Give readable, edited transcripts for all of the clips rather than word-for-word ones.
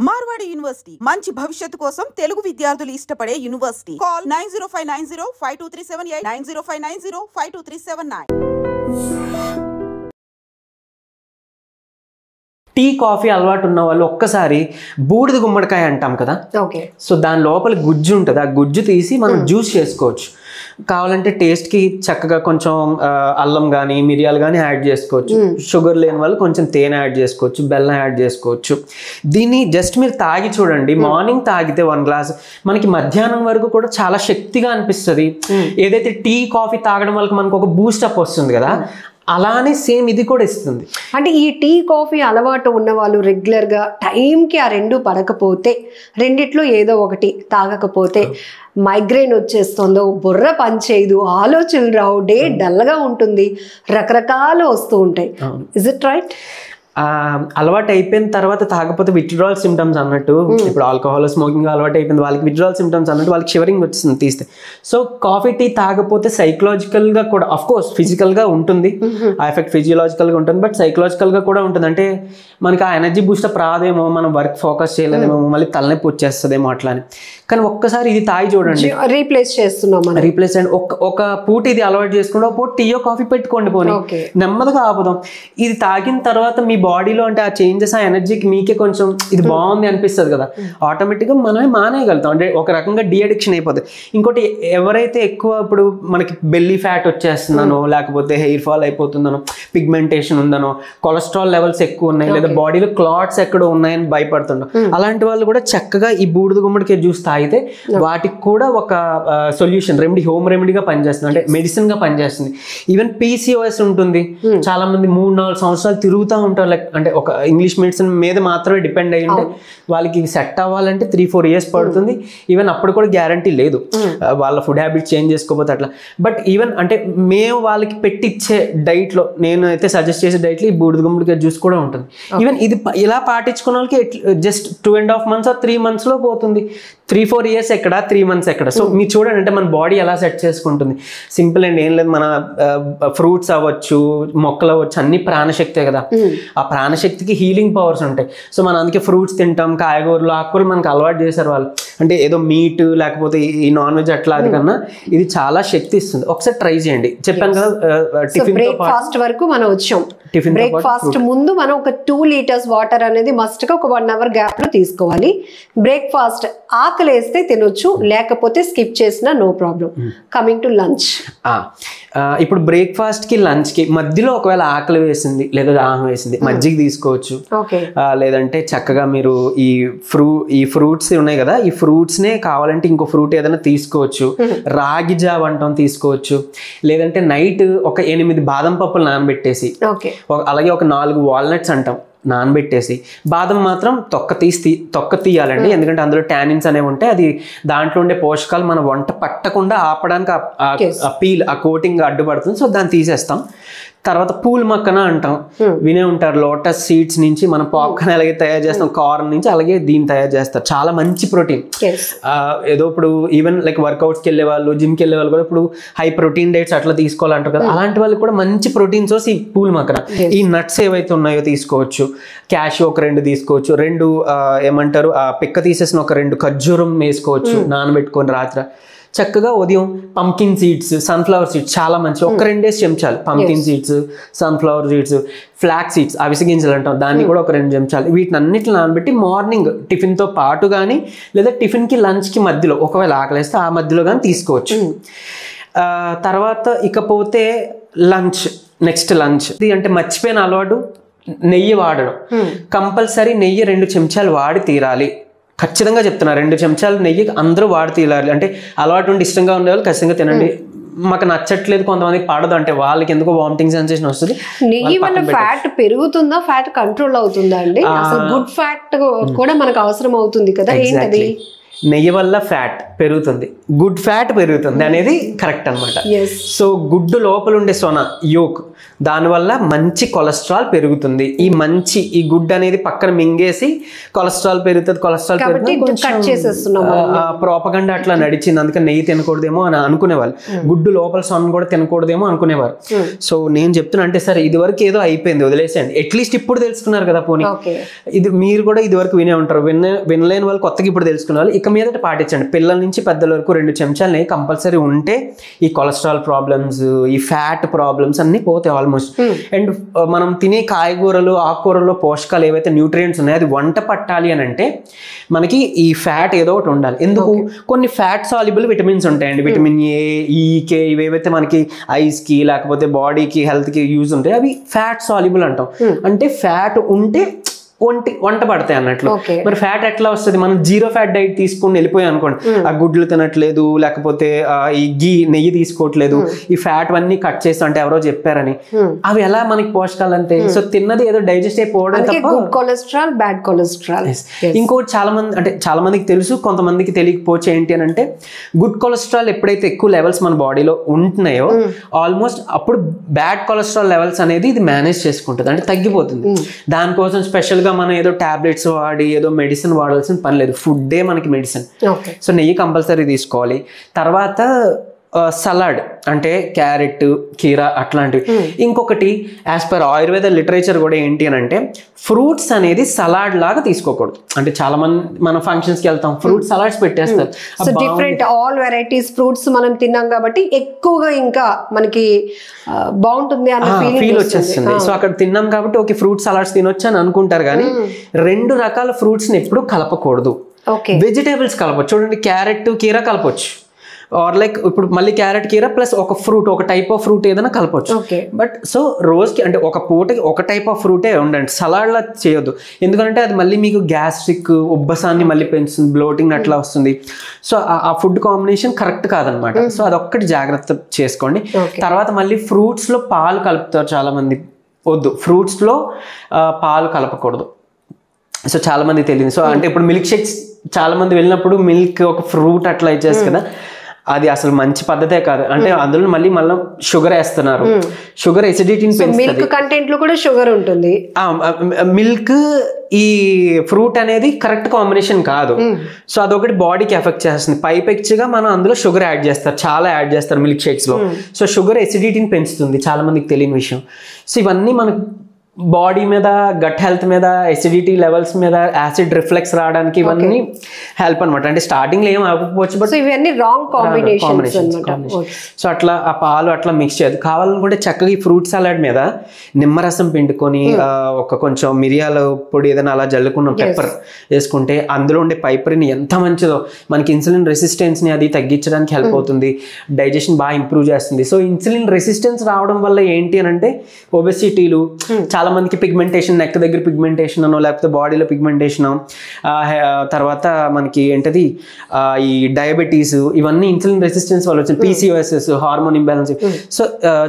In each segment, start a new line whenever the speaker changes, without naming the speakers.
Marwadi university మంచి భవిష్యత్తు కోసం తెలుగు విద్యార్థులు ఇష్టపడే యూనివర్సిటీ. కాల్ 9059052378 9059052379.
టీ కాఫీ అలవాటు ఉన్న వాళ్ళు ఒక్కసారి బూడిద గుమ్మడికాయ అంటాం కదా. సో దాని లోపల గుజ్జు ఉంటుంది, ఆ గుజ్జు తీసి మనం జ్యూస్ చేసుకోవచ్చు. కావాలంటే టేస్ట్కి చక్కగా కొంచెం అల్లం కానీ మిరియాలు కానీ యాడ్ చేసుకోవచ్చు. షుగర్ లేని వాళ్ళు కొంచెం తేనె యాడ్ చేసుకోవచ్చు, బెల్లం యాడ్ చేసుకోవచ్చు. దీన్ని జస్ట్ మీరు తాగి చూడండి. మార్నింగ్ తాగితే 1 గ్లాస్ మనకి మధ్యాహ్నం వరకు కూడా చాలా శక్తిగా అనిపిస్తుంది. ఏదైతే టీ కాఫీ తాగడం వల్ల మనకు ఒక బూస్టప్ వస్తుంది కదా, అలానే సేమ్ ఇది కూడా ఇస్తుంది.
అంటే ఈ టీ కాఫీ అలవాటు ఉన్న వాళ్ళు రెగ్యులర్గా టైంకి ఆ రెండు పడకపోతే, రెండిట్లో ఏదో ఒకటి తాగకపోతే మైగ్రేన్ వచ్చేస్తుందో, బుర్ర పనిచేయదు, ఆలోచనలు రావు, డే డల్గా ఉంటుంది, రకరకాలు వస్తూ ఉంటాయి. Is it right?
అలవాటు అయిపోయిన తర్వాత తాగకపోతే విత్డ్రాల్ సిమ్టమ్స్ అన్నట్టు, ఇప్పుడు ఆల్కహాల్ స్మోకింగ్ అలవాటు అయిపోయింది వాళ్ళకి విత్డ్రాల్ సిమ్టమ్స్ అన్నట్టు వాళ్ళకి షివరింగ్ వచ్చింది తీస్తే. సో కాఫీ టీ తాగకపోతే సైకలాజికల్గా కూడా అఫ్ కోర్స్ ఫిజికల్గా ఉంటుంది, ఆ ఎఫెక్ట్ ఫిజియలాజికల్గా ఉంటుంది, బట్ సైకలాజికల్గా కూడా ఉంటుంది. అంటే మనకి ఆ ఎనర్జీ బూస్టప్ రాదేమో, మనం వర్క్ ఫోకస్ చేయలేదేమో, మళ్ళీ తలనొప్పి వచ్చేస్తుందేమో అట్లా అని. కానీ ఒక్కసారి ఇది తాగి చూడండి,
రీప్లేస్ చేస్తున్నాం.
రీప్లేస్ అండ్ ఒక పూట ఇది అలవాటు చేసుకుంటే ఒక పూట టీయో కాఫీ పెట్టుకోండి, పోనీ నెమ్మదిగా ఆపుదాం. ఇది తాగిన తర్వాత మీ బాడీలో అంటే ఆ చేంజెస్, ఆ ఎనర్జీకి మీకే కొంచెం ఇది బాగుంది అనిపిస్తుంది కదా, ఆటోమేటిక్గా మనమే మానేయగలుగుతాం. అంటే ఒక రకంగా డీ అడిక్షన్ అయిపోతుంది. ఇంకోటి ఎవరైతే ఎక్కువ ఇప్పుడు మనకి బెల్లీ ఫ్యాట్ వచ్చేస్తుందనో, లేకపోతే హెయిర్ ఫాల్ అయిపోతుందనో, పిగ్మెంటేషన్ ఉందనో, కొలెస్ట్రాల్ లెవెల్స్ ఎక్కువ ఉన్నాయి, లేదా బాడీలో క్లాట్స్ ఎక్కడో ఉన్నాయని భయపడుతుండో, అలాంటి వాళ్ళు కూడా చక్కగా ఈ బూడిద గుమ్మడికాయ జ్యూస్ తాగితే వాటికి కూడా ఒక సొల్యూషన్, రెమెడీ, హోమ్ రెమెడీగా పనిచేస్తుంది, అంటే మెడిసిన్ గా పనిచేస్తుంది. ఈవెన్ PCOS ఉంటుంది, చాలా మంది 3-4 సంవత్సరాలు తిరుగుతూ ఉంటారు. అంటే ఒక ఇంగ్లీష్ మెడిసిన్ మీద మాత్రమే డిపెండ్ అయ్యి ఉంటే వాళ్ళకి సెట్ అవ్వాలంటే 3-4 years పడుతుంది. ఈవెన్ అప్పుడు కూడా గ్యారంటీ లేదు, వాళ్ళ ఫుడ్ హ్యాబిట్స్ చేంజ్ చేసుకోకపోతే అట్లా. బట్ ఈవెన్ అంటే మేము వాళ్ళకి పెట్టిచ్చే డైట్లో, నేను అయితే సజెస్ట్ చేసే డైట్లో ఈ బూడిద గుమ్మడికాయ జ్యూస్ కూడా ఉంటుంది. ఈవెన్ ఇది ఇలా పాటించుకున్న వాళ్ళకి జస్ట్ 2.5 months or 3 months లో పోతుంది. 3-4 years ఎక్కడ, 3 months ఎక్కడ. సో మీరు చూడండి, అంటే మన బాడీ ఎలా సెట్ చేసుకుంటుంది. సింపుల్ అండ్ ఏం లేదు, మన ఫ్రూట్స్ అవ్వచ్చు, మొక్కలు అవ్వచ్చు, అన్ని ప్రాణశక్తే కదా. ఆ ప్రాణశక్తికి హీలింగ్ పవర్స్ ఉంటాయి. సో మనం అందుకే ఫ్రూట్స్ తింటాం, కాయగూరలు, ఆకుకూరలు మనకు అలవాటు చేశారు వాళ్ళు. అంటే ఏదో మీట్ లేకపోతే ఈ నాన్ వెజ్ అట్లా, అది కన్నా ఇది చాలా శక్తి ఇస్తుంది. ఒకసారి ట్రై చేయండి. చెప్పాను కదా, టిఫిన్
బ్రేక్ఫాస్ట్ వరకు మనం వచ్చాం. బ్రేక్ఫాస్ట్ ముందు మనం ఒక 2 liters వాటర్ అనేది మస్ట్ గా ఒక 1 hour గ్యాప్ లో తీసుకోవాలి. బ్రేక్ఫాస్ట్ ఆకలేస్తే తినొచ్చు, లేకపోతే స్కిప్ చేసినా no problem. Coming to lunch,
ఇప్పుడు బ్రేక్ఫాస్ట్ కి లంచ్ కి మధ్యలో ఒకవేళ ఆకలి వేసింది లేదా దాహం వేసింది, మజ్జిగ తీసుకోవచ్చు. లేదంటే చక్కగా మీరు ఈ ఫ్రూట్స్ ఉన్నాయి కదా, ఈ ఫ్రూట్స్ నే కావాలంటే ఇంకో ఫ్రూట్ ఏదైనా తీసుకోవచ్చు. రాగి జావ అంటాం, తీసుకోవచ్చు. లేదంటే నైట్ ఒక 8 బాదం పప్పులు నానబెట్టేసి, అలాగే ఒక 4 వాల్నట్స్ అంటాం నానబెట్టేసి, బాదం మాత్రం తొక్క తీయాలండి. ఎందుకంటే అందులో టానిన్స్ అనేవి ఉంటాయి, అది దాంట్లో ఉండే పోషకాలు మన వంట పట్టకుండా ఆపడానికి ఆ కోటింగ్ అడ్డుపడుతుంది. సో దాన్ని తీసేస్తాం. తర్వాత పూల మక్కన అంటాం, వినే ఉంటారు. లోటస్ సీడ్స్ నుంచి మనం పాప్కార్న్ అలాగే తయారు చేస్తాం, కార్న్ నుంచి అలాగే దీన్ని తయారు చేస్తారు. చాలా మంచి ప్రోటీన్. ఏదో ఇప్పుడు ఈవెన్ లైక్ వర్కౌట్స్కి వెళ్ళే వాళ్ళు, జిమ్కి వెళ్ళే వాళ్ళు కూడా ఇప్పుడు హై ప్రోటీన్ డైట్స్ అట్లా తీసుకోవాలంటారు కదా, అలాంటి వాళ్ళకి కూడా మంచి ప్రోటీన్ సోర్స్ ఈ పూల మక్కన. ఈ నట్స్ ఏవైతే ఉన్నాయో తీసుకోవచ్చు. క్యాషియో ఒక 2 తీసుకోవచ్చు. 2 ఏమంటారు, ఆ పిక్క తీసేసిన ఒక 2 ఖర్జూరం వేసుకోవచ్చు నానబెట్టుకొని రాత్రి. చక్కగా ఉదయం పంకిన్ సీడ్స్, సన్ఫ్లవర్ సీడ్స్ చాలా మంచి, ఒక 2 చెంచాలు pumpkin seeds, sunflower seeds, flax seeds, అవిసె గింజలు అంటాం, దాన్ని కూడా ఒక 2 చెంచాలు. వీటిని అన్నిటిని నానబెట్టి మార్నింగ్ టిఫిన్తో పాటు కానీ, లేదా టిఫిన్కి లంచ్కి మధ్యలో ఒకవేళ ఆకలిస్తే ఆ మధ్యలో కానీ తీసుకోవచ్చు. తర్వాత ఇకపోతే నెక్స్ట్ లంచ్ అంటే మర్చిపోయిన అలవాటు, నెయ్యి వాడడం. కంపల్సరీ నెయ్యి 2 చెంచాలు వాడి తీరాలి. ఖచ్చితంగా చెప్తున్నా, 2 చెంచాలు నెయ్యి అందరూ వాడి తీరాలి. అంటే అలవాటు ఉండి ఇష్టంగా ఉండే వాళ్ళు ఖచ్చితంగా తినండి. మాకు నచ్చట్లేదు, కొంతమందికి పడదు అంటే వాళ్ళకి ఎందుకో వామిటింగ్ సెన్సేషన్ వస్తుంది.
నెయ్యి వల్ల ఫ్యాట్ పెరుగుతుందా, ఫ్యాట్ కంట్రోల్ అవుతుందా అండి? అసలు గుడ్ ఫ్యాట్ కూడా మనకు అవసరం అవుతుంది కదా, ఏంటది?
నెయ్యి వల్ల ఫ్యాట్ పెరుగుతుంది, గుడ్ ఫ్యాట్ పెరుగుతుంది అనేది కరెక్ట్ అనమాట. సో గుడ్డు లోపల ఉండే సొన యోక్ దానివల్ల మంచి కొలెస్ట్రాల్ పెరుగుతుంది. ఈ గుడ్ అనేది పక్కన మింగేసి కొలెస్ట్రాల్ పెరుగుతుంది, కొలెస్ట్రాల్ ప్రోపగండా అట్లా నడిచింది. అందుకని నెయ్యి తినకూడదేమో అని అనుకునేవాళ్ళు, గుడ్డు లోపల సొన కూడా తినకూడదేమో అనుకునేవారు. సో నేను చెప్తున్నా అంటే సరే ఇది వరకు ఏదో అయిపోయింది వదిలేసేయండి, అట్లీస్ట్ ఇప్పుడు తెలుసుకున్నారు కదా పోనీ. ఇది మీరు కూడా ఇది వరకు వినే ఉంటారు, వినలేని వాళ్ళు కొత్తగా ఇప్పుడు తెలుసుకునే వాళ్ళు ఇక మీదట పాటించండి. పిల్లల నుంచి పెద్దల వరకు 2 చెంచాలు నెయ్యి కంపల్సరీ ఉంటే ఈ కొలెస్ట్రాల్ ప్రాబ్లమ్స్, ఈ ఫ్యాట్ ప్రాబ్లమ్స్ అన్ని పోతాయి ఆల్మోస్ట్. అండ్ మనం తినే కాయగూరలు ఆకుకూరల్లో పోషకాలు ఏవైతే న్యూట్రియంట్స్ ఉన్నాయో అది వంట పట్టాలి అని అంటే మనకి ఈ ఫ్యాట్ ఏదో ఒకటి ఉండాలి. ఎందుకు? కొన్ని ఫ్యాట్ సాల్యుబుల్ విటమిన్స్ ఉంటాయండి, విటమిన్ ఏ, ఈ, కే, ఇవేవైతే మనకి ఐస్ కి లేకపోతే బాడీకి హెల్త్ కి యూజ్ ఉంటాయి అవి ఫ్యాట్ సాల్యుబుల్ అంటాం. అంటే ఫ్యాట్ ఉంటే వంట పడతాయి అన్నట్లు. మరి ఫ్యాట్ ఎట్లా వస్తుంది? మనం 0 ఫ్యాట్ డైట్ తీసుకుని వెళ్ళిపోయాం అనుకోండి, ఆ గుడ్లు తినట్లేదు లేకపోతే ఈ నెయ్యి తీసుకోవట్లేదు, ఈ ఫ్యాట్ అన్ని కట్ చేస్తా అంటే ఎవరో చెప్పారని, అవి ఎలా మనకి పోషకాలు అంతే. సో తిన్నది ఏదో డైజెస్ట్ అయిపోవడం తప్ప
కొలెస్ట్రాల్, బ్యాడ్ కొలెస్ట్రాల్.
ఇంకోటి చాలా మందికి తెలుసు, కొంతమందికి తెలియకపోవచ్చు. ఏంటి అని అంటే గుడ్ కొలెస్ట్రాల్ ఎప్పుడైతే ఎక్కువ లెవెల్స్ మన బాడీలో ఉంటున్నాయో ఆల్మోస్ట్ అప్పుడు బ్యాడ్ కొలెస్ట్రాల్ లెవెల్స్ అనేది ఇది మేనేజ్ చేసుకుంటుంది, అంటే తగ్గిపోతుంది. దానికోసం స్పెషల్ గా మనం ఏదో టాబ్లెట్స్ వాడి ఏదో మెడిసిన్ వాడాల్సిన పని లేదు, ఫుడ్డే మనకి మెడిసిన్. సో నెయ్యి కంపల్సరీ తీసుకోవాలి. తర్వాత సలాడ్ అంటే క్యారెట్, కీరా అట్లాంటివి. ఇంకొకటి యాజ్ పర్ ఆయుర్వేద లిటరేచర్ కూడా ఏంటి అని అంటే ఫ్రూట్స్ అనేది సలాడ్ లాగా తీసుకోకూడదు. అంటే చాలా మంది మనం ఫంక్షన్స్ కి వెళ్తాం, ఫ్రూట్ సలాడ్స్ పెట్టేస్తారు.
డిఫరెంట్ ఆల్ వెరైటీస్ ఫ్రూట్స్ మనం తిన్నాం కాబట్టి ఎక్కువగా ఇంకా మనకి బాగుంటుంది అన్న
ఫీల్ వచ్చేస్తుంది. సో అక్కడ తిన్నాం కాబట్టి ఓకే ఫ్రూట్ సలాడ్స్ తినొచ్చు అని అనుకుంటారు, కానీ 2 రకాల ఫ్రూట్స్ ని ఎప్పుడు కలపకూడదు. వెజిటేబుల్స్ కలపచ్చు. చూడండి, క్యారెట్ కీరా కలపచ్చు, ఆర్ లైక్ ఇప్పుడు మళ్ళీ క్యారెట్ కీరా ప్లస్ ఒక ఫ్రూట్, ఒక టైప్ ఆఫ్ ఫ్రూట్ ఏదైనా కలపచ్చు. బట్ సో రోజుకి అంటే ఒక పూటకి ఒక టైప్ ఆఫ్ ఫ్రూటే ఉండండి, సలాడ్లా చేయొద్దు. ఎందుకంటే అది మళ్ళీ మీకు గ్యాస్ట్రిక్ ఉబ్బసాన్ని మళ్ళీ పెంచుతుంది, బ్లోటింగ్ అట్లా వస్తుంది. సో ఆ ఫుడ్ కాంబినేషన్ కరెక్ట్ కాదనమాట. సో అదొక్కటి జాగ్రత్త చేసుకోండి. తర్వాత మళ్ళీ ఫ్రూట్స్లో పాలు కలుపుతారు చాలా మంది, వద్దు, ఫ్రూట్స్లో పాలు కలపకూడదు. సో చాలా మంది తెలియదు. సో అంటే ఇప్పుడు మిల్క్ షేక్స్ చాలా మంది వెళ్ళినప్పుడు మిల్క్ ఒక ఫ్రూట్ అట్లా ఇచ్చేసి కదా, అది అసలు మంచి పద్ధతే కాదు. అంటే అందులో మళ్ళీ షుగర్ వేస్తున్నారు, షుగర్ ఎసిడిటీని పెంచుతుంది.
మిల్క్ కంటెంట్ లో కూడా షుగర్ ఉంటుంది.
మిల్క్ ఈ ఫ్రూట్ అనేది కరెక్ట్ కాంబినేషన్ కాదు. సో అదొకటి బాడీకి ఎఫెక్ట్ చేస్తుంది. పైపెచ్చుగా మనం అందులో షుగర్ యాడ్ చేస్తారు, చాలా యాడ్ చేస్తారు మిల్క్ షేక్స్ లో. సో షుగర్ ఎసిడిటీని పెంచుతుంది, చాలా మందికి తెలియని విషయం. సో ఇవన్నీ మనకు బాడీ మీద, గట్ హెల్త్ మీద, ఎసిడిటీ లెవెల్స్ మీద, యాసిడ్ రిఫ్లెక్స్ రావడానికి ఇవన్నీ హెల్ప్ అనమాట. అంటే స్టార్టింగ్ లో ఏం అవ్వకపోవచ్చు, బట్
ఇవన్నీ రాంగ్ కాంబినేషన్స్.
సో అట్లా ఆ పాలు అట్లా మిక్స్ చేయదు. కావాలనుకుంటే చక్కగా ఈ ఫ్రూట్ సలాడ్ మీద నిమ్మరసం పిండుకొని ఒక కొంచెం మిరియాల పొడి ఏదైనా అలా జల్లుకున్నాం, పెప్పర్ వేసుకుంటే అందులో ఉండే పైపరిని ఎంత మంచిదో, మనకి ఇన్సులిన్ రెసిస్టెన్స్ ని అది తగ్గించడానికి హెల్ప్ అవుతుంది, డైజెషన్ బాగా ఇంప్రూవ్ చేస్తుంది. సో ఇన్సులిన్ రెసిస్టెన్స్ రావడం వల్ల ఏంటి అని అంటే ఒబెసిటీలు, చాలా మందికి పిగ్మెంటేషన్, నెక్ దగ్గర పిగ్మెంటేషన్ అనో లేకపోతే బాడీలో పిగ్మెంటేషన్, తర్వాత మనకి ఏంటది ఈ డయాబెటీస్, ఇవన్నీ ఇన్సులిన్ రెసిస్టెన్స్ వల్ల వచ్చింది. PCOS, hormone imbalance. సో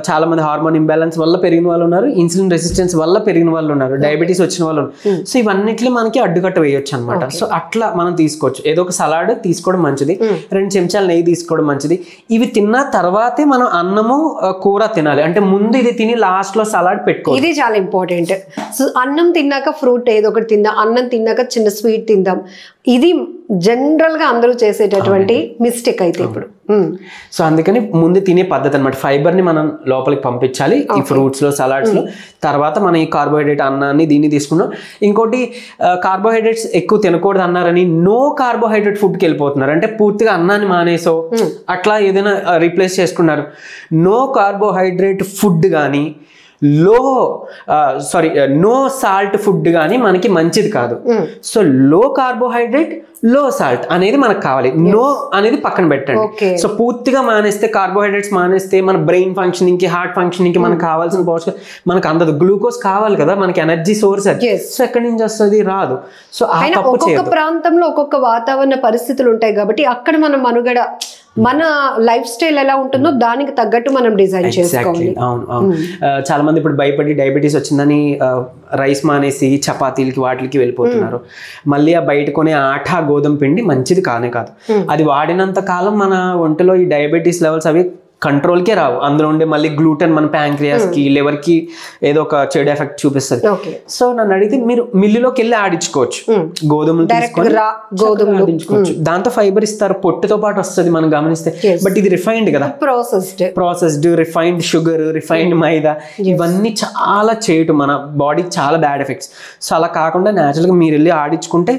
చాలా మంది హార్మోన్ ఇంబ్యాలెన్స్ వల్ల పెరిగిన వాళ్ళు ఉన్నారు, ఇన్సులిన్ రెసిస్టెన్స్ వల్ల పెరిగిన వాళ్ళు ఉన్నారు, డయాబెటీస్ వచ్చిన వాళ్ళు ఉన్నారు. సో ఇవన్నిట్లో మనకి అడ్డుకట్ట వేయొచ్చు అనమాట. సో అట్లా మనం తీసుకోవచ్చు. ఏదో ఒక సలాడ్ తీసుకోవడం మంచిది, 2 చెంచాలు నెయ్యి తీసుకోవడం మంచిది. ఇవి తిన్న తర్వాతే మనం అన్నము కూర తినాలి. అంటే ముందు ఇది తిని లాస్ట్ లో సలాడ్ పెట్టుకోవాలి.
ఇది చాలా ఇంపార్టెంట్. సో అన్నం తిన్నాక ఫ్రూట్ ఏదో ఒకటి తిందాం, అన్నం తిన్నాక చిన్న స్వీట్ తిందాం, ఇది జనరల్ గా అందరూ చేసేటటువంటి మిస్టేక్ అయితే ఇప్పుడు.
సో అందుకని ముందు తినే పద్ధతి అనమాట. ఫైబర్ ని మనం లోపలికి పంపించాలి ఈ ఫ్రూట్స్ లో, సలాడ్స్ లో. తర్వాత మనం ఈ కార్బోహైడ్రేట్ అన్నాన్ని దీన్ని తీసుకున్నాం. ఇంకోటి కార్బోహైడ్రేట్స్ ఎక్కువ తినకూడదు అన్నారని నో కార్బోహైడ్రేట్ ఫుడ్కి వెళ్ళిపోతున్నారు. అంటే పూర్తిగా అన్నాన్ని మానేసో అట్లా ఏదైనా రీప్లేస్ చేసుకున్నారు. నో కార్బోహైడ్రేట్ ఫుడ్ కానీ నో సాల్ట్ ఫుడ్ కానీ మనకి మంచిది కాదు. సో లో కార్బోహైడ్రేట్, లో సాల్ట్ అనేది మనకు కావాలి. నో అనేది పక్కన పెట్టండి. సో పూర్తిగా మానేస్తే, కార్బోహైడ్రేట్స్ మానేస్తే మన బ్రెయిన్ ఫంక్షనింగ్ కి, హార్ట్ ఫంక్షనింగ్ కి మనకు కావాల్సిన పోషకాలు మనకు అందదు. గ్లూకోజ్ కావాలి కదా మనకి, ఎనర్జీ సోర్స్ అది. సో ఎక్కడి నుంచి వస్తుంది? రాదు. సో ఆ తప్పు చేయొద్దు.
ఒక్కొక్క ప్రాంతంలో ఒక్కొక్క వాతావరణ పరిస్థితులు ఉంటాయి కాబట్టి అక్కడ మనం మనుగడ మన లైఫ్ స్టైల్ ఎలా ఉంటుందో దానికి తగ్గట్టు మనం డిజైన్ చేసుకోవాలి.
అవును. చాలా మంది ఇప్పుడు భయపడి డయాబెటీస్ వచ్చిందని రైస్ మానేసి చపాతీలకి వాటికి వెళ్ళిపోతున్నారు. మళ్ళీ ఆ బయట కొనే ఆటా గోధుమ పిండి మంచిది కానే కాదు. అది వాడినంత కాలం మన ఒంటిలో ఈ డయాబెటీస్ లెవెల్స్ అవి కంట్రోల్కే రావు. అందులో ఉండే మళ్ళీ గ్లూటెన్ మన ప్యాంక్రియాస్ కి లివర్ కి ఏదో ఒక చెడు ఎఫెక్ట్ చూపిస్తుంది. సో నన్ను అడిగితే మీరు మిల్లులోకి వెళ్ళి ఆడించుకోవచ్చు, గోధుమలు తీసుకొని ఆడించుకోవచ్చు. దాంతో ఫైబర్ ఇస్తారు, పొట్టుతో పాటు వస్తుంది మనం గమనిస్తే. బట్ ఇది రిఫైన్డ్ కదా, ప్రాసెస్డ్ రిఫైన్డ్ షుగర్, రిఫైన్డ్ మైదా, ఇవన్నీ చాలా చేయటం మన బాడీకి చాలా బ్యాడ్ ఎఫెక్ట్స్. సో అలా కాకుండా న్యాచురల్గా మీరు వెళ్ళి ఆడించుకుంటే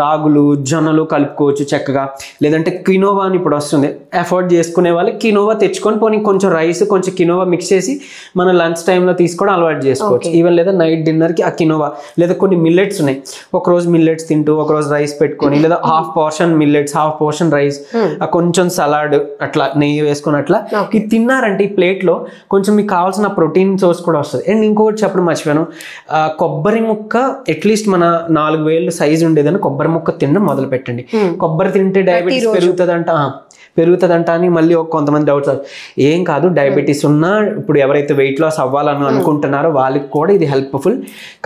రాగులు జొన్నలు కలుపుకోవచ్చు చక్కగా. లేదంటే కినోవా అని ఇప్పుడు వస్తుంది, అఫోర్డ్ చేసుకునే వాళ్ళు కినోవా తెచ్చుకొని పోనీ కొంచెం రైస్ కొంచెం కినోవా మిక్స్ చేసి మన లంచ్ టైంలో తీసుకోవడం అలవాటు చేసుకోవచ్చు. ఈవెన్ లేదా నైట్ డిన్నర్కి ఆ కినోవా, లేదా కొన్ని మిల్లెట్స్ ఉన్నాయి, ఒకరోజు మిల్లెట్స్ తింటూ ఒకరోజు రైస్ పెట్టుకొని, లేదా half portion millets half portion rice, కొంచెం సలాడ్ అట్లా నెయ్యి వేసుకొని అట్లా ఇది తిన్నారంటే ఈ ప్లేట్లో కొంచెం మీకు కావాల్సిన ప్రోటీన్ సోర్స్ కూడా వస్తుంది. అండ్ ఇంకొకటి చెప్పడం మర్చిపోయాను, కొబ్బరి ముక్క అట్లీస్ట్ మన 4 వేలు సైజు ఉండేదని కొబ్బరి ముక్క తినడం మొదలు పెట్టండి. కొబ్బరి తింటే డయాబెటీస్ పెరుగుతుందంట అని మళ్ళీ కొంతమంది డౌట్స్. ఏం కాదు, డయాబెటీస్ ఉన్నా ఇప్పుడు ఎవరైతే వెయిట్ లాస్ అవ్వాలని అనుకుంటున్నారో వాళ్ళకి కూడా ఇది హెల్ప్ఫుల్.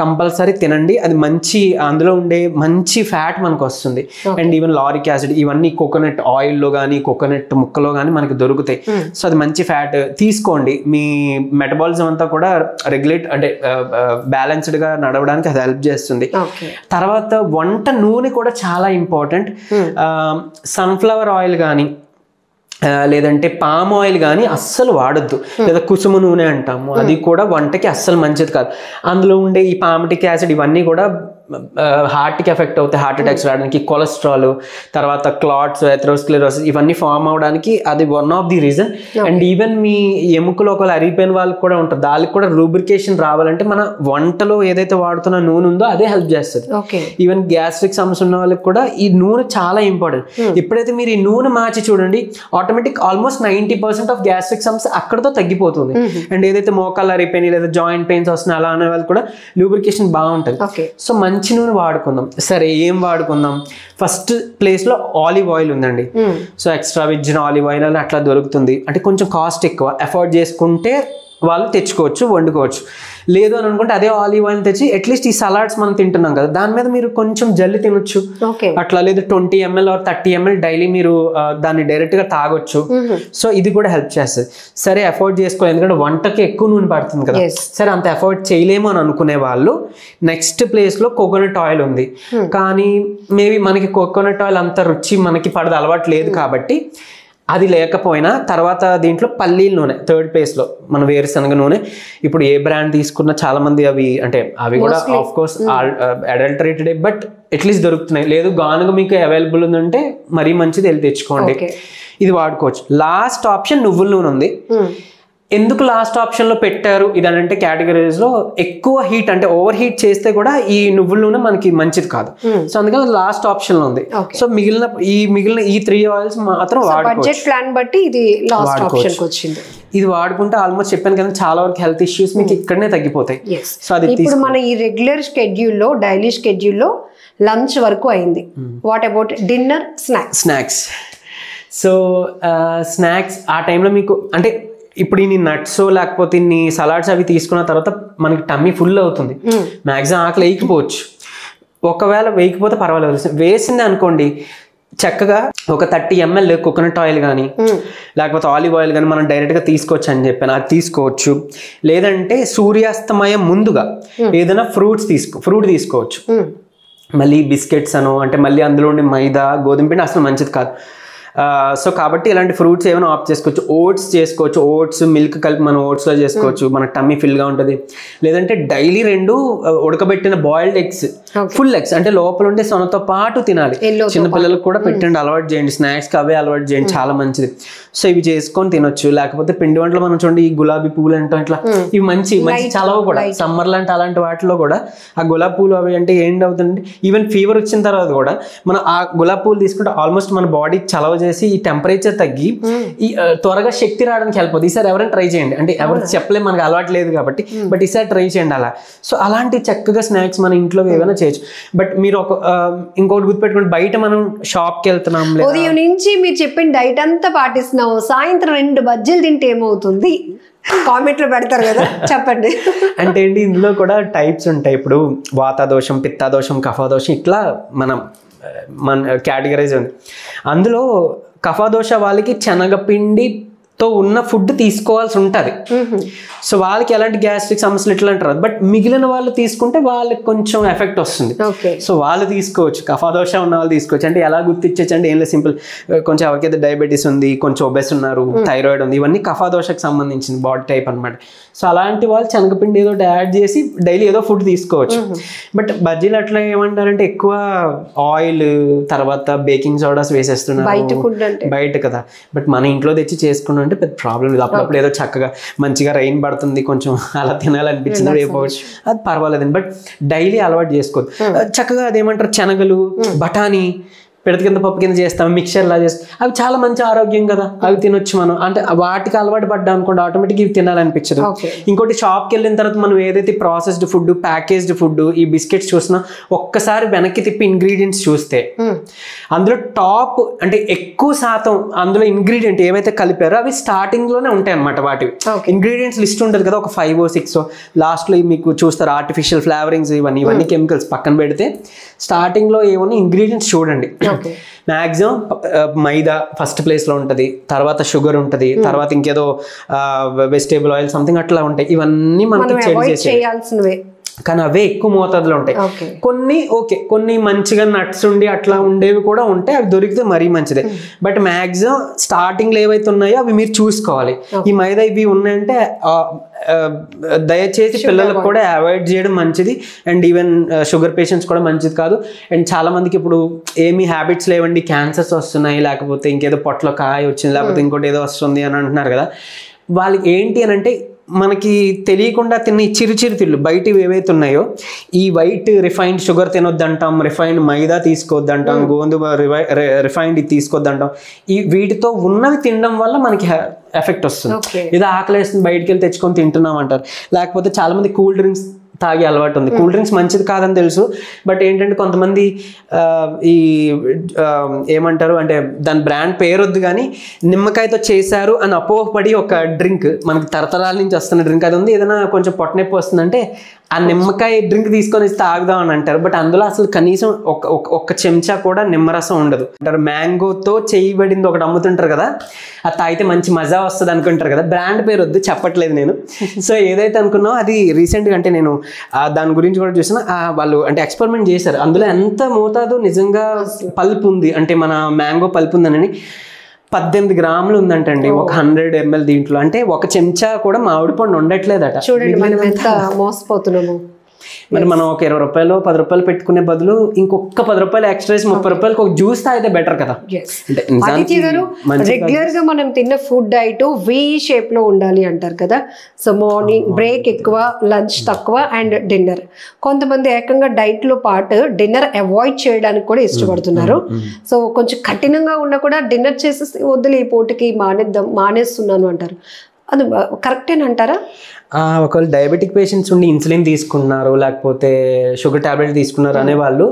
కంపల్సరీ తినండి, అది మంచి అందులో ఉండే మంచి ఫ్యాట్ మనకు వస్తుంది. అండ్ ఈవెన్ లారిక్ యాసిడ్ ఇవన్నీ కోకోనట్ ఆయిల్లో కానీ కోకోనట్ ముక్కలో కానీ మనకి దొరుకుతాయి. సో అది మంచి ఫ్యాట్ తీసుకోండి, మీ మెటబాలిజం అంతా కూడా రెగ్యులేట్ అంటే బ్యాలెన్స్డ్గా నడవడానికి అది హెల్ప్ చేస్తుంది. తర్వాత వంట నూనె కూడా చాలా ఇంపార్టెంట్. సన్ఫ్లవర్ ఆయిల్ కానీ లేదంటే పామ్ ఆయిల్ కానీ అస్సలు వాడొద్దు. లేదా కుసుమ నూనె అంటాము, అది కూడా వంటకి అస్సలు మంచిది కాదు. అందులో ఉండే ఈ పామిటిక్ యాసిడ్ ఇవన్నీ కూడా హార్ట్కి ఎఫెక్ట్ అవుతాయి, హార్ట్ అటాక్స్ రావడానికి, కొలెస్ట్రాల్, తర్వాత క్లాట్స్, ఎథెరోస్క్లెరోసిస్ ఇవన్నీ ఫామ్ అవడానికి అది one of the reason. And even మీ ఎముకలు ఒకవేళ అరిగిపోయిన వాళ్ళకి కూడా ఉంటుంది, దానికి కూడా రూబ్రికేషన్ రావాలంటే మన వంటలో ఏదైతే వాడుతున్న నూనె ఉందో అదే హెల్ప్ చేస్తుంది. ఈవెన్ గ్యాస్ట్రిక్ సమస్య ఉన్న వాళ్ళకి కూడా ఈ నూనె చాలా ఇంపార్టెంట్. ఎప్పుడైతే మీరు ఈ నూనె మార్చి చూడండి, ఆటోమేటిక్ ఆల్మోస్ట్ 90% ఆఫ్ గ్యాస్ట్రిక్ సమస్య అక్కడతో తగ్గిపోతుంది. అండ్ ఏదైతే మోకాళ్ళు అరిగిపోయినాయి లేదా జాయింట్ పెయిన్స్ వస్తున్నాయి అలా అనే వాళ్ళు కూడా లూబ్రికేషన్ బాగుంటుంది. సో మంచి నూనె వాడుకుందాం. సరే ఏం వాడుకుందాం? ఫస్ట్ ప్లేస్ లో ఆలివ్ ఆయిల్ ఉందండి. So extra virgin olive oil అని అట్లా దొరుకుతుంది. అంటే కొంచెం కాస్ట్ ఎక్కువ, అఫోర్డ్ చేసుకుంటే వాళ్ళు తెచ్చుకోవచ్చు, వండుకోవచ్చు. లేదు అని అనుకుంటే అదే ఆలివ్ ఆయిల్ తెచ్చి అట్లీస్ట్ ఈ సలాడ్స్ మనం తింటున్నాం కదా దాని మీద మీరు కొంచెం జల్లి తినొచ్చు అట్లా. లేదు 20 ml or 30 ml డైలీ మీరు దాన్ని డైరెక్ట్ గా తాగొచ్చు. సో ఇది కూడా హెల్ప్ చేస్తుంది. సరే అఫోర్డ్ చేసుకోవాలి, ఎందుకంటే వంటకి ఎక్కువ నూనె పడుతుంది కదా. సరే అంత అఫోర్డ్ చేయలేము అని అనుకునే వాళ్ళు నెక్స్ట్ ప్లేస్ లో కోకోనట్ ఆయిల్ ఉంది. కానీ మేబీ మనకి కోకోనట్ ఆయిల్ అంత రుచి మనకి పడదు, అలవాటు లేదు కాబట్టి అది లేకపోయినా తర్వాత దీంట్లో పల్లీల నూనె థర్డ్ ప్లేస్లో, మన వేరుశనగ నూనె. ఇప్పుడు ఏ బ్రాండ్ తీసుకున్నా చాలా మంది అవి అంటే అవి కూడా of course adulterated, but at least దొరుకుతున్నాయి. లేదు గానుగ మీకు అవైలబుల్ ఉందంటే మరీ మంచిది, వెళ్ళి తెచ్చుకోండి, ఇది వాడుకోవచ్చు. లాస్ట్ ఆప్షన్ నువ్వుల నూనె ఉంది. ఎందుకు లాస్ట్ ఆప్షన్ లో పెట్టారు ఇదంటే కేటగిరీస్ లో ఎక్కువ హీట్ అంటే ఓవర్ హీట్ చేస్తే కూడా ఈ నువ్వుల నూనె మనకి మంచిది కాదు. సో అందుకని లాస్ట్ ఆప్షన్ లో ఉంది. సో మిగిలిన ఈ 3 ఆయిల్స్ మాత్రం ఇది వాడుకుంటే ఆల్మోస్ట్ చెప్పాను కదా చాలా వరకు హెల్త్ ఇష్యూస్ మీకు ఇక్కడనే తగ్గిపోతాయి. సో అది ఇప్పుడు మన
ఈ రెగ్యులర్ షెడ్యూల్లో డైలీ షెడ్యూల్లో లంచ్ వరకు అయింది. What about dinner,
snacks? So snacks ఆ టైంలో మీకు అంటే ఇప్పుడు ఇన్ని నట్స్ లేకపోతే ఇన్ని సలాడ్స్ అవి తీసుకున్న తర్వాత మనకి టమ్మీ ఫుల్ అవుతుంది, మ్యాక్సిమం ఆకలి వేయకపోవచ్చు. ఒకవేళ వేయకపోతే పర్వాలేదు, వేసింది అనుకోండి చక్కగా ఒక 30 ml కోకోనట్ ఆయిల్ కానీ లేకపోతే ఆలివ్ ఆయిల్ కానీ మనం డైరెక్ట్గా తీసుకోవచ్చు అని చెప్పాను, అది తీసుకోవచ్చు. లేదంటే సూర్యాస్తమయం ముందుగా ఏదైనా ఫ్రూట్ తీసుకోవచ్చు. మళ్ళీ బిస్కెట్స్ అను అంటే మళ్ళీ అందులో ఉండే మైదా గోధుమ పిండి అసలు మంచిది కాదు. సో కాబట్టి ఇలాంటి ఫ్రూట్స్ ఏమైనా ఆప్ట్ చేసుకోవచ్చు. ఓట్స్ చేసుకోవచ్చు, ఓట్స్ మిల్క్ కలిపి మనం ఓట్స్లో చేసుకోవచ్చు, మన టమ్మీ ఫిల్గా ఉంటుంది. లేదంటే డైలీ 2 ఉడకబెట్టిన బాయిల్డ్ ఎగ్స్, ఫుల్ ఎగ్స్ అంటే లోపల ఉండే సొనతో పాటు తినాలి. చిన్నపిల్లలకు కూడా పెట్టండి, అలవాటు చేయండి, స్నాక్స్కి అవే అలవాటు చేయండి, చాలా మంచిది. సో ఇవి చేసుకొని తినొచ్చు. లేకపోతే పిండి వంటలు మనం చూడండి, ఈ గులాబీ పూలు అంటాం ఇట్లా, ఇవి మంచి చలవ కూడా సమ్మర్ లాంటి అలాంటి వాటిలో కూడా ఆ గులాబీ పూలు అవి అంటే ఏంటి అవుతుంది, ఈవెన్ ఫీవర్ వచ్చిన తర్వాత కూడా మనం ఆ గులాబీ పూలు తీసుకుంటే ఆల్మోస్ట్ మన బాడీ చలవ చేసి ఈ టెంపరేచర్ తగ్గి ఈ త్వరగా శక్తి రావడానికి హెల్ప్ అవుతుంది. ఈసారి ఎవరైనా ట్రై చేయండి, అంటే ఎవరు చెప్పలేదు మనకు అలవాటు లేదు కాబట్టి, బట్ ఈసారి ట్రై చేయండి అలా. సో అలాంటి చక్కగా స్నాక్స్ మన ఇంట్లో ఏమైనా చేయొచ్చు. బట్ మీరు ఇంకోటి గుర్తుపెట్టుకోండి, బయట మనం షాప్కి వెళ్తున్నాం,
ఉదయం నుంచి మీరు చెప్పిన డైట్ అంతా పాటిస్తున్నావు, సాయంత్రం 2 బజ్జీలు తింటే ఏమవుతుంది? కామెంట్లో పెడతారు కదా, చెప్పండి.
అంటే ఏంటి, ఇందులో కూడా టైప్స్ ఉంటాయి. ఇప్పుడు వాతాదోషం, పిత్తాదోషం, కఫాదోషం, ఇట్లా మన కేటగరైజ్ ఉంది. అందులో కఫాదోష వాళ్ళకి శనగపిండితో ఉన్న ఫుడ్ తీసుకోవాల్సి ఉంటుంది. సో వాళ్ళకి ఎలాంటి గ్యాస్ట్రిక్ సమస్యలు ఇట్లా అంటారు. బట్ మిగిలిన వాళ్ళు తీసుకుంటే వాళ్ళకి కొంచెం ఎఫెక్ట్ వస్తుంది. సో వాళ్ళు తీసుకోవచ్చు, కఫాదోష ఉన్న వాళ్ళు తీసుకోవచ్చు. అంటే ఎలా గుర్తించచ్చు అంటే ఏం లేదు, సింపుల్. కొంచెం ఎవరికైతే డయాబెటీస్ ఉంది, కొంచెం ఒబెస్ ఉన్నారు, థైరాయిడ్ ఉంది, ఇవన్నీ కఫాదోషకు సంబంధించిన బాడీ టైప్ అనమాట. సో అలాంటి వాళ్ళు శనగపిండి ఏదో యాడ్ చేసి డైలీ ఏదో ఫుడ్ తీసుకోవచ్చు. బట్ బజ్జీలు అట్లా ఏమంటారంటే ఎక్కువ ఆయిల్, తర్వాత బేకింగ్ సోడాస్ వేసేస్తున్నారు బయట కదా. బట్ మన ఇంట్లో తెచ్చి చేసుకున్నాం అంటే పెద్ద ప్రాబ్లం లేదు. అప్పుడప్పుడు ఏదో చక్కగా మంచిగా రైన్ పడుతుంది, కొంచెం అలా తినాలనిపించింది, రేపోవచ్చు, అది పర్వాలేదండి. బట్ డైలీ అలవాటు చేసుకోవద్దు. చక్కగా అదేమంటారు, శనగలు, బఠానీ పిడత కింద పప్పు కింద చేస్తాం, మిక్చర్ లా చేస్తాం, అవి చాలా మంచి ఆరోగ్యం కదా, అవి తినొచ్చు మనం. అంటే వాటికి అలవాటు పడ్డా అనుకోండి, ఆటోమేటిక్గా ఇవి తినాలనిపించదు. ఇంకోటి, షాప్కి వెళ్ళిన తర్వాత మనం ఏదైతే ప్రాసెస్డ్ ఫుడ్, ప్యాకేజ్డ్ ఫుడ్, ఈ బిస్కెట్స్ చూసినా ఒక్కసారి వెనక్కి తిప్పి ఇంగ్రీడియంట్స్ చూస్తే అందులో టాప్ అంటే ఎక్కువ శాతం అందులో ఇంగ్రీడియంట్ ఏవైతే కలిపారో అవి స్టార్టింగ్ లోనే ఉంటాయి అనమాట. వాటివి ఇంగ్రీడియంట్స్ లిస్ట్ ఉంటుంది కదా, ఒక 5 or 6 లాస్ట్ లో మీకు చూస్తారు ఆర్టిఫిషియల్ ఫ్లేవరింగ్స్, ఇవన్నీ కెమికల్స్ పక్కన పెడితే స్టార్టింగ్ లో ఏమన్నా ఇంగ్రీడియంట్స్ చూడండి. మ్యాక్సిమం మైదా ఫస్ట్ ప్లేస్ లో ఉంటది, తర్వాత షుగర్ ఉంటది, తర్వాత ఇంకేదో వెజిటేబుల్ ఆయిల్ సంథింగ్ అట్లా ఉంటాయి. ఇవన్నీ మనకి చేయాల్సినవే, కానీ అవే ఎక్కువ మోతాదులో ఉంటాయి. కొన్ని మంచిగా నట్స్ ఉండి అట్లా ఉండేవి కూడా ఉంటాయి, అవి దొరికితే మరీ మంచిదే. బట్ మ్యాక్సిమం స్టార్టింగ్ లో ఏవైతే ఉన్నాయో అవి మీరు చూసుకోవాలి. ఈ మైదా ఇవి ఉన్నాయంటే దయచేసి పిల్లలకు కూడా అవాయిడ్ చేయడం మంచిది. అండ్ ఈవెన్ షుగర్ పేషెంట్స్ కూడా మంచిది కాదు. అండ్ చాలా మందికి ఇప్పుడు ఏమీ హ్యాబిట్స్ లేవండి, క్యాన్సర్స్ వస్తున్నాయి, లేకపోతే ఇంకేదో పొట్టలో కాయ వచ్చింది, లేకపోతే ఇంకోటి ఏదో వస్తుంది అని అంటున్నారు కదా. వాళ్ళకి ఏంటి అని అంటే, మనకి తెలియకుండా తిన్న ఈ చిరు తిళ్ళు బయట ఏవైతే ఉన్నాయో, ఈ వైట్ రిఫైన్డ్ షుగర్ తినొద్దంటాం, రిఫైన్డ్ మైదా తీసుకోవద్దంటాం, గోధుమ రిఫైన్డ్ ఇది తీసుకోవద్దంటాం. ఈ వీటితో ఉన్నవి తినడం వల్ల మనకి ఎఫెక్ట్ వస్తుంది. ఇది ఆకలేస్తుంది బయటికి వెళ్ళి తెచ్చుకొని తింటున్నాం అంటారు. లేకపోతే చాలా మంది కూల్ డ్రింక్స్ తాగే అలవాటు ఉంది. కూల్ డ్రింక్స్ మంచిది కాదని తెలుసు, బట్ ఏంటంటే కొంతమంది ఈ ఏమంటారు అంటే దాని బ్రాండ్ పేరు వద్దు కానీ నిమ్మకాయతో చేశారు అని అపోహపడి ఒక డ్రింక్, మనకి తరతరాల నుంచి వస్తున్న డ్రింక్ అది ఉంది. ఏదైనా కొంచెం పొట్టనొప్పి వస్తుందంటే ఆ నిమ్మకాయ డ్రింక్ తీసుకొని తాగుదాం అని అంటారు. బట్ అందులో అసలు కనీసం ఒక చెంచా కూడా నిమ్మరసం ఉండదు అంటారు. మ్యాంగోతో చేయబడింది ఒకటి అమ్ముతుంటారు కదా, అది తాగితే మంచి మజా వస్తుంది అనుకుంటారు కదా. బ్రాండ్ పేరు వద్దు, చెప్పట్లేదు నేను. సో ఏదైతే అనుకున్నావు అది రీసెంట్గా అంటే నేను దాని గురించి కూడా చూసిన, వాళ్ళు అంటే ఎక్స్పెరిమెంట్ చేశారు. అందులో ఎంత మోతాదు నిజంగా పల్ప్ ఉంది అంటే మన మ్యాంగో పల్ప్ ఉందని 18 గ్రాములు ఉందంటండి ఒక 100 ml దీంట్లో. అంటే ఒక చెంచా కూడా మామిడి పండు ఉండట్లేదట.
చూడండి మనం ఎంత మోసపోతున్నాము.
మరి మనం ఒక 20 రూపాయలు 10 రూపాయలు పెట్టుకునే బదులు ఇంకొక 10 రూపాయలు ఎక్స్ట్రా 30 రూపాయలకు ఒక జ్యూస్ తాగితే బెటర్ కదా.
రెగ్యులర్ గా మనం తిన్న ఫుడ్ డైట్ V షేప్ లో ఉండాలి అంటారు కదా. సో మార్నింగ్ బ్రేక్ ఎక్కువ, లంచ్ తక్కువ అండ్ డిన్నర్. కొంతమంది ఏకంగా డైట్ లో పాటు డిన్నర్ అవాయిడ్ చేయడానికి కూడా ఇష్టపడుతున్నారు. సో కొంచెం కఠినంగా ఉన్నా కూడా డిన్నర్ చేసేసి వద్దులే ఈ పూటకి మానేస్తున్నాను అంటారు. అది కరెక్టేనంటారా?
ఒకవేళ డయాబెటిక్ పేషెంట్స్ ఉండి ఇన్సులిన్ తీసుకున్నారు, లేకపోతే షుగర్ టాబ్లెట్ తీసుకున్నారు అనే వాళ్ళు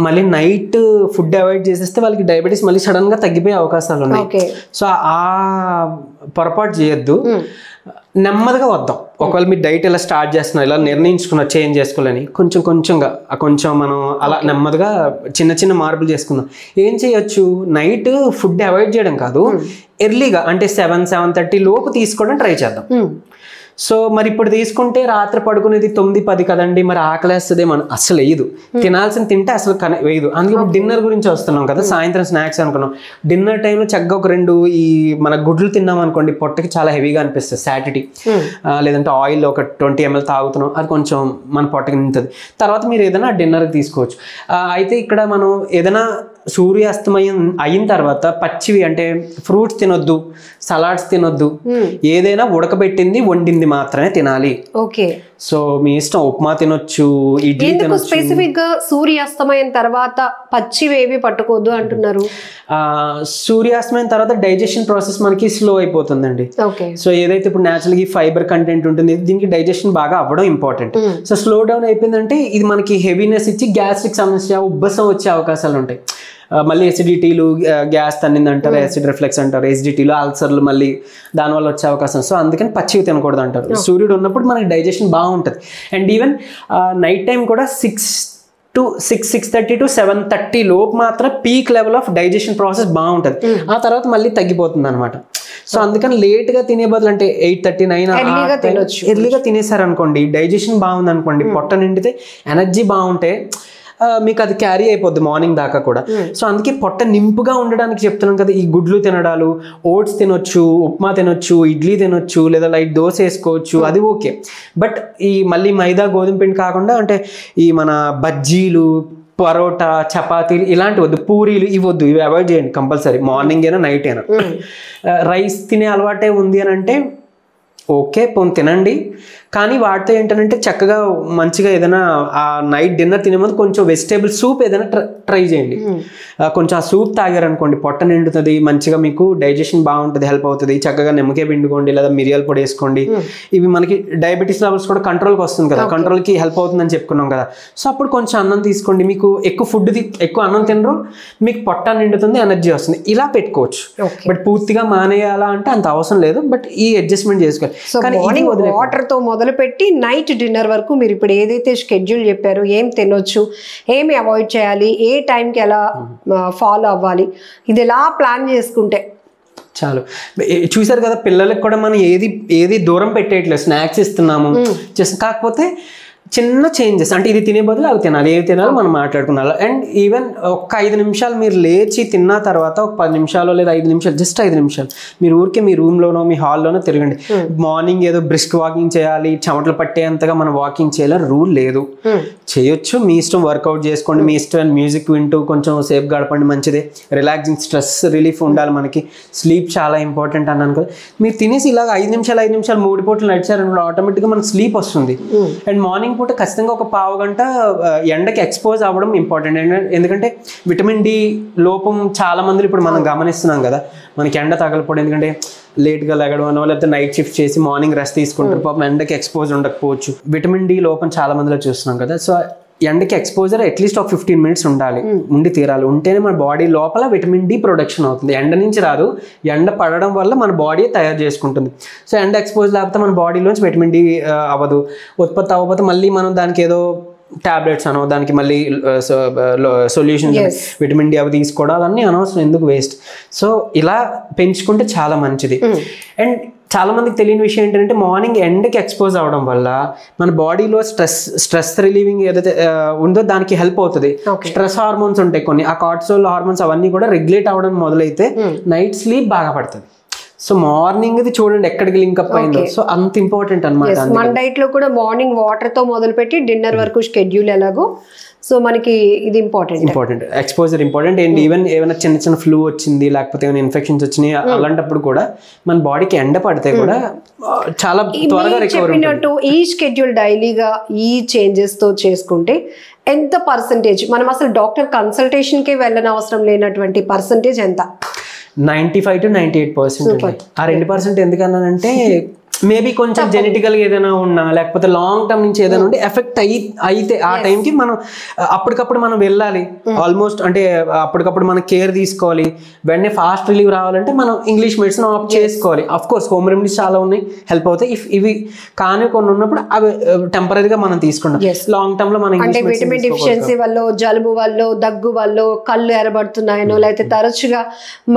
మళ్ళీ నైట్ ఫుడ్ అవాయిడ్ చేసేస్తే వాళ్ళకి డయాబెటీస్ మళ్ళీ సడన్ గా తగ్గిపోయే అవకాశాలు ఉన్నాయి. సో ఆ పొరపాటు చేయొద్దు, నెమ్మదిగా వద్దాం. ఒకవేళ మీరు డైట్ ఇలా స్టార్ట్ చేస్తున్నారు, ఇలా నిర్ణయించుకున్నారు చేంజ్ చేసుకోవాలని, కొంచెం మనం అలా నెమ్మదిగా చిన్న మార్పులు చేసుకుందాం. ఏం చేయొచ్చు, నైట్ ఫుడ్ అవాయిడ్ చేయడం కాదు, ఎర్లీగా అంటే 7-7:30 లోపు తీసుకోవడం ట్రై చేద్దాం. సో మరి ఇప్పుడు తీసుకుంటే రాత్రి పడుకునేది 9-10 కదండి, మరి ఆకలేస్తుంది మనం అసలు వేయదు, తినాల్సిన తింటే అసలు వేయదు. అందుకే ఇప్పుడు డిన్నర్ గురించి వస్తున్నాం కదా, సాయంత్రం స్నాక్స్ అనుకున్నాం. డిన్నర్ టైంలో చక్కగా ఒక 2 ఈ మన గుడ్లు తిన్నాం అనుకోండి, పొట్టకి చాలా హెవీగా అనిపిస్తుంది సాటిటీ. లేదంటే ఆయిల్ ఒక 20 ml తాగుతున్నాం, అది కొంచెం మన పొట్టకి నింటుంది. తర్వాత మీరు ఏదైనా డిన్నర్కి తీసుకోవచ్చు. అయితే ఇక్కడ మనం ఏదైనా సూర్యాస్తమయం అయిన తర్వాత పచ్చివి అంటే ఫ్రూట్స్ తినొద్దు, సలాడ్స్ తినొద్దు, ఏదైనా ఉడకబెట్టింది వండింది మాత్రమే తినాలి.
ఓకే.
సో మీ ఇష్టం, ఉప్మా తినొచ్చు, ఇడ్లీ తినొచ్చు.
స్పెసిఫిక్ గా సూర్యాస్తమయం తర్వాత పచ్చివేవి పట్టుకోవద్దు అంటున్నారు?
సూర్యాస్తమయం తర్వాత డైజెషన్ ప్రాసెస్ మనకి స్లో అయిపోతుందండి. సో ఏదైతే ఇప్పుడు న్యాచురల్గా ఫైబర్ కంటెంట్ ఉంటుంది దీనికి డైజెషన్ బాగా అవ్వడం ఇంపార్టెంట్. సో స్లో డౌన్ అయిపోయిందంటే ఇది మనకి హెవీనెస్ ఇచ్చి గ్యాస్ట్రిక్ సమస్య, ఉబ్బసం వచ్చే అవకాశాలు ఉంటాయి. మళ్ళీ ఎసిడిటీలు, గ్యాస్ తన్నిందంటారు, యాసిడ్ రిఫ్లెక్స్ అంటారు, ఎసిడిటీలు, అల్సర్లు మళ్ళీ దానివల్ల వచ్చే అవకాశం. సో అందుకని పచ్చివి తినకూడదు అంటారు. సూర్యుడు ఉన్నప్పుడు మనకి డైజెషన్ బాగుంటుంది. అండ్ ఈవెన్ నైట్ టైం కూడా 6:30 to 7:30 లోపు మాత్రం peak level of digestion process బాగుంటుంది. ఆ తర్వాత మళ్ళీ తగ్గిపోతుంది అనమాట. సో అందుకని లేట్గా తినే బదులు అంటే 8:30, 9 ఎర్లీగా తినేసారు అనుకోండి, డైజెషన్ బాగుంది అనుకోండి, పొట్ట నిండితే ఎనర్జీ బాగుంటే మీకు అది క్యారీ అయిపోద్ది మార్నింగ్ దాకా కూడా. సో అందుకే పొట్ట నింపుగా ఉండడానికి చెప్తున్నాం కదా, ఈ గుడ్లు తినడాలు, ఓట్స్ తినొచ్చు, ఉప్మా తినొచ్చు, ఇడ్లీ తినొచ్చు, లేదా లైట్ దోశ వేసుకోవచ్చు, అది ఓకే. బట్ ఈ మళ్ళీ మైదా, గోధుమ పిండి కాకుండా అంటే ఈ మన బజ్జీలు, పరోటా, చపాతీలు ఇలాంటివి వద్దు, పూరీలు ఇవి వద్దు, ఇవి అవాయిడ్ చేయండి కంపల్సరీ, మార్నింగ్ అయినా నైట్ అయినా. రైస్ తినే అలవాటే ఉంది అని అంటే ఓకే, పోనీ తినండి. కానీ వాటితో ఏంటంటే చక్కగా మంచిగా ఏదైనా ఆ నైట్ డిన్నర్ తినే ముందు కొంచెం వెజిటేబుల్ సూప్ ఏదైనా ట్రై చేయండి. కొంచెం ఆ సూప్ తాగారనుకోండి పొట్ట నిండుతుంది, మంచిగా మీకు డైజెషన్ బాగుంటుంది, హెల్ప్ అవుతుంది. చక్కగా నిమ్మకాయ పిండుకోండి, లేదా మిరియాల పొడి వేసుకోండి. ఇవి మనకి డయాబెటీస్ లెవెల్స్ కూడా కంట్రోల్కి వస్తుంది కదా, కంట్రోల్కి హెల్ప్ అవుతుందని చెప్పుకున్నాం కదా. సో అప్పుడు కొంచెం అన్నం తీసుకోండి, మీకు ఎక్కువ అన్నం తినరు, మీకు పొట్ట నిండుతుంది, ఎనర్జీ వస్తుంది, ఇలా పెట్టుకోవచ్చు. బట్ పూర్తిగా మానేయాలా అంటే అంత అవసరం లేదు, బట్ ఈ అడ్జస్ట్మెంట్ చేసుకోవాలి.
వాటర్ తో మొదలుపెట్టి నైట్ డిన్నర్ వరకు మీరు ఇప్పుడు ఏదైతే షెడ్యూల్ చెప్పారో, ఏం తినొచ్చు, ఏమి అవాయిడ్ చేయాలి, ఏ టైంకి ఎలా ఫాలో అవ్వాలి, ఇది ఎలా ప్లాన్ చేసుకుంటే
చాలు. చూసారు కదా, పిల్లలకు కూడా మనం ఏది దూరం పెట్టేయట్లేదు, స్నాక్స్ ఇస్తున్నాము జస్ట్, కాకపోతే చిన్న చేంజెస్ అంటే ఇది తినే బదులు అవి తినాలి, ఏవి తినాలో మనం మాట్లాడుకున్నాం. అండ్ ఈవెన్ ఒక 5 నిమిషాలు మీరు లేచి తిన్న తర్వాత ఒక 10 నిమిషాలు లేదా 5 నిమిషాలు, జస్ట్ 5 నిమిషాలు మీరు ఊరికే మీ రూమ్లోనో మీ హాల్లోనో తిరగండి. మార్నింగ్ ఏదో బ్రిస్క్ వాకింగ్ చేయాలి, చెమటలు పట్టేంతగా మనం వాకింగ్ చేయాలని రూల్ లేదు. చేయొచ్చు, మీ ఇష్టం, వర్కౌట్ చేసుకోండి, మీ ఇష్టం, మ్యూజిక్ వింటూ కొంచెం సేఫ్ గడపండి, మంచిదే. రిలాక్సింగ్, స్ట్రెస్ రిలీఫ్ ఉండాలి మనకి, స్లీప్ చాలా ఇంపార్టెంట్ అన్నాను కదా. మీరు తినేసి ఇలాగ 5 నిమిషాలు 3 పూటలు నడిచారనుకో ఆటోమేటిక్గా మనకు స్లీప్ వస్తుంది. అండ్ మార్నింగ్ పూట ఖచ్చితంగా ఒక పావు గంట ఎండకి ఎక్స్పోజ్ అవ్వడం ఇంపార్టెంట్. ఎందుకంటే విటమిన్ డి లోపం చాలా మంది ఇప్పుడు మనం గమనిస్తున్నాం కదా, మనకి ఎండ తగలపోవడం, ఎందుకంటే లేట్గా లెగడం అనో లేకపోతే నైట్ షిఫ్ట్ చేసి మార్నింగ్ రెస్ట్ తీసుకుంటారు, పాపం ఎండకి ఎక్స్పోజ్ ఉండకపోవచ్చు. విటమిన్ డి లోపం చాలా మందిలో చూస్తున్నాం కదా. సో ఎండకి ఎక్స్పోజర్ అట్లీస్ట్ ఒక 15 minutes ఉండి తీరాలి. ఉంటేనే మన బాడీ లోపల విటమిన్ డి ప్రొడక్షన్ అవుతుంది. ఎండ నుంచి రాదు, ఎండ పడడం వల్ల మన బాడీ తయారు చేసుకుంటుంది. సో ఎండ ఎక్స్పోజ్ లేకపోతే మన బాడీలోంచి విటమిన్ డి అవ్వదు, ఉత్పత్తి అవ్వకపోతే మళ్ళీ మనం దానికి ఏదో టాబ్లెట్స్ అనో, దానికి మళ్ళీ సొల్యూషన్, విటమిన్ డి అవి తీసుకోవడం అన్నీ అనవసరం, ఎందుకు వేస్ట్. సో ఇలా పెంచుకుంటే చాలా మంచిది. అండ్ చాలా మందికి తెలియని విషయం ఏంటంటే మార్నింగ్ ఎండకి ఎక్స్పోజ్ అవ్వడం వల్ల మన బాడీలో స్ట్రెస్ రిలీవింగ్ ఏదైతే ఉందో దానికి హెల్ప్ అవుతుంది. స్ట్రెస్ హార్మోన్స్ ఉంటాయి కొన్ని, ఆ కార్టిసోల్ హార్మోన్స్ అవన్నీ కూడా రెగ్యులేట్ అవ్వడం మొదలైతే నైట్ స్లీప్ బాగా పడుతుంది. సో మార్నింగ్ ఇది చూడండి ఎక్కడికి లింక్అప్ అయిందో. సో అంత ఇంపార్టెంట్ అనమాట.
మన డైట్ లో కూడా మార్నింగ్ వాటర్ తో మొదలుపెట్టి డిన్నర్ వరకు షెడ్యూల్ ఎలాగో, సో మనకి ఇది important, exposure important.
And even ఏమైనా చిన్న ఫ్లూ వచ్చింది, లేకపోతే ఏమైనా ఇన్ఫెక్షన్స్ వచ్చినాయి, అలాంటప్పుడు కూడా మన బాడీకి ఎండ పడితే కూడా చాలా త్వరగా రికవర్
చెప్పినట్టు ఈ షెడ్యూల్ డైలీగా ఈ చేంజెస్ తో చేసుకుంటే ఎంత పర్సంటేజ్ మనం అసలు డాక్టర్ కన్సల్టేషన్ కి వెళ్ళని అవసరం లేనటువంటి పర్సంటేజ్ ఎంత?
95 to 98%. ఆ 2% ఎందుకన్నానంటే మేబీ కొంచెం జెనెటికల్గా ఏదైనా ఉన్నా, లేకపోతే లాంగ్ టర్మ్ నుంచి ఏదైనా ఉంటే ఎఫెక్ట్ అయితే ఆ టైంకి మనం అప్పటికప్పుడు మనం వెళ్ళాలి. ఆల్మోస్ట్ అంటే అప్పటికప్పుడు మనం కేర్ తీసుకోవాలి. వెంటనే ఫాస్ట్ రిలీవ్ రావాలంటే మనం ఇంగ్లీష్ మెడిసిన్ ఆప్ట్ చేసుకోవాలి. అఫ్ కోర్స్ హోమ్ రెమెడీస్ చాలా ఉన్నాయి, హెల్ప్ అవుతాయి. ఇవి కానీ కొన్ని ఉన్నప్పుడు అవి టెంపరీగా మనం తీసుకుంటాం. లాంగ్ టర్మ్ లో మనం
విటమిన్ డెఫిషియన్సీ వల్ల, జలుబు వల్ల, దగ్గు వల్ల, కళ్ళు ఎరబడుతున్నాయనో, లేకపోతే తరచుగా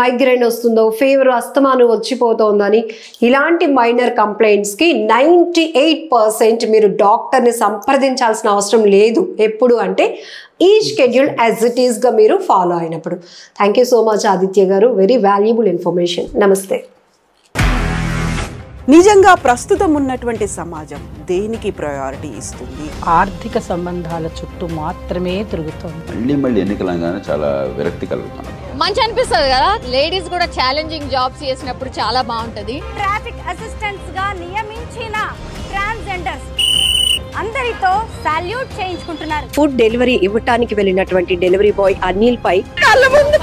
మైగ్రేన్ వస్తుందో, ఫీవర్, అస్తమాను వచ్చిపోతుందని ఇలాంటి మైనర్ కంప్లైంట్స్ కి 98% మీరు డాక్టర్ని సంప్రదించాల్సిన అవసరం లేదు. ఎప్పుడు అంటే ఈ షెడ్యూల్ యాజ్ ఇట్ ఈస్ గా మీరు ఫాలో అయినప్పుడు. Thank you so much Aditya గారు, వెరీ వాల్యుబుల్ ఇన్ఫర్మేషన్. నమస్తే.
నిజంగా ప్రస్తుతం ఉన్నటువంటి సమాజం దేనికి ప్రయారిటీ ఇస్తుంది?
ఆర్థిక సంబంధాల చుట్టూ మాత్రమే తిరుగుతుంది.
మళ్ళీ ఎన్నికలంగానే చాలా విరక్తి కలుగుతుంది.
మంచి అనిపిస్తుంది కదా, లేడీస్ కూడా ఛాలెంజింగ్ జాబ్స్ చేసినప్పుడు చాలా బాగుంటది.
ట్రాఫిక్ అసిస్టెంట్స్ గా నియమించిన ట్రాన్స్జెండర్స్ అందరితో సాల్యూట్ చేయించుకుంటున్నారు.
ఫుడ్ డెలివరీ ఇవ్వటానికి వెళ్ళినటువంటి డెలివరీ బాయ్ అనిల్ పై
కళ్ళ ముందు